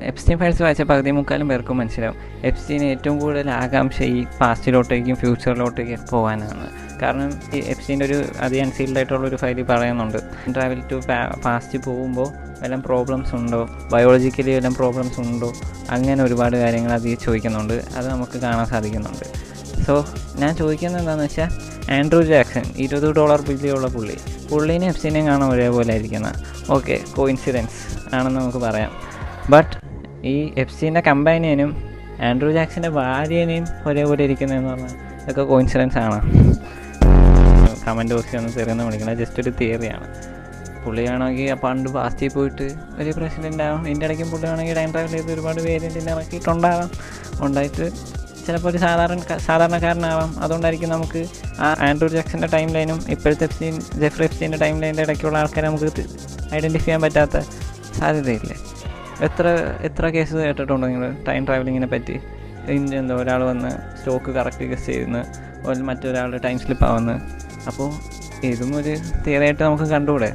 Epstein files വായിച്ച പകുതി മുക്കാലും പേർക്കും മനസ്സിലാവും എപ്സ്റ്റീന് ഏറ്റവും കൂടുതൽ ആകാംക്ഷ ഈ പാസ്റ്റിലോട്ടേക്കും ഫ്യൂച്ചറിലോട്ടേക്കും പോകാനാണ്. കാരണം ഈ എപ്സ്റ്റീൻ്റെ ഒരു അൺസീൽഡ് ആയിട്ടുള്ളൊരു ഫയൽ പറയുന്നുണ്ട്, ട്രാവൽ ടു പാസ്റ്റ് പോകുമ്പോൾ വല്ലതും പ്രോബ്ലംസ് ഉണ്ടോ, ബയോളജിക്കലി വല്ലതും പ്രോബ്ലംസ് ഉണ്ടോ, അങ്ങനെ ഒരുപാട് കാര്യങ്ങൾ അത് ചോദിക്കുന്നുണ്ട്. അത് നമുക്ക് കാണാൻ സാധിക്കുന്നുണ്ട്. സോ ഞാൻ ചോദിക്കുന്നത് എന്താണെന്ന് വെച്ചാൽ, ആൻഡ്രൂ ജാക്സൺ $20 ബില്ലുള്ള പുള്ളീനെ എപ്സ്റ്റീനെയും കാണാൻ ഒരേപോലെ ആയിരിക്കുന്ന ഓക്കെ കോയിൻസിഡൻസ് ആണെന്ന് നമുക്ക് പറയാം. ബട്ട് ഈ എപ്സ്റ്റീൻ്റെ കമ്പാനിയനും ആൻഡ്രൂ ജാക്സൻ്റെ ഭാര്യനെയും ഒരേപോലെ ഇരിക്കുന്നതെന്ന് പറഞ്ഞാൽ ഇതൊക്കെ കോയിൻസിഡൻസ് ആണ്. കമൻറ്റ് ബോക്സിൽ ഒന്നും തെറിയൊന്നും വിളിക്കുന്നത് ജസ്റ്റ് ഒരു തിയറിയാണ്. പുള്ളിയാണെങ്കിൽ പണ്ട് പാസ്റ്റിൽ പോയിട്ട് ഒരു പ്രസിഡൻ്റ് ആവും, ഇതിൻ്റെ ഇടയ്ക്കും പുള്ളിയാണെങ്കിൽ ടൈം ട്രാവൽ ചെയ്ത് ഒരുപാട് പേരിൻ്റെ ഇറക്കിയിട്ടുണ്ടാവാം, ഉണ്ടായിട്ട് ചിലപ്പോൾ ഒരു സാധാരണക്കാരനാവാം. അതുകൊണ്ടായിരിക്കും നമുക്ക് ആ ആൻഡ്രൂ ജാക്സൻ്റെ ടൈം ലൈനും ഇപ്പോഴത്തെ ജെഫ്രി എപ്സ്റ്റീൻ്റെ ടൈം ലൈനിൻ്റെ ഇടയ്ക്കുള്ള ആൾക്കാരെ നമുക്ക് ഐഡൻറ്റിഫൈ ചെയ്യാൻ പറ്റാത്ത സാധ്യതയില്ലേ? എത്ര കേസ് കേട്ടിട്ടുണ്ടോ നിങ്ങൾ ടൈം ട്രാവലിങ്ങിനെ പറ്റി? എന്താ ഒരാൾ വന്ന് സ്റ്റോക്ക് കറക്റ്റ് ഗസ് ചെയ്യുന്നു, മറ്റൊരാളുടെ ടൈം സ്ലിപ്പ് ആവുന്നു. അപ്പോൾ ഇതും ഒരു തിയറിയായിട്ട് നമുക്ക് കണ്ടുകൂടെ?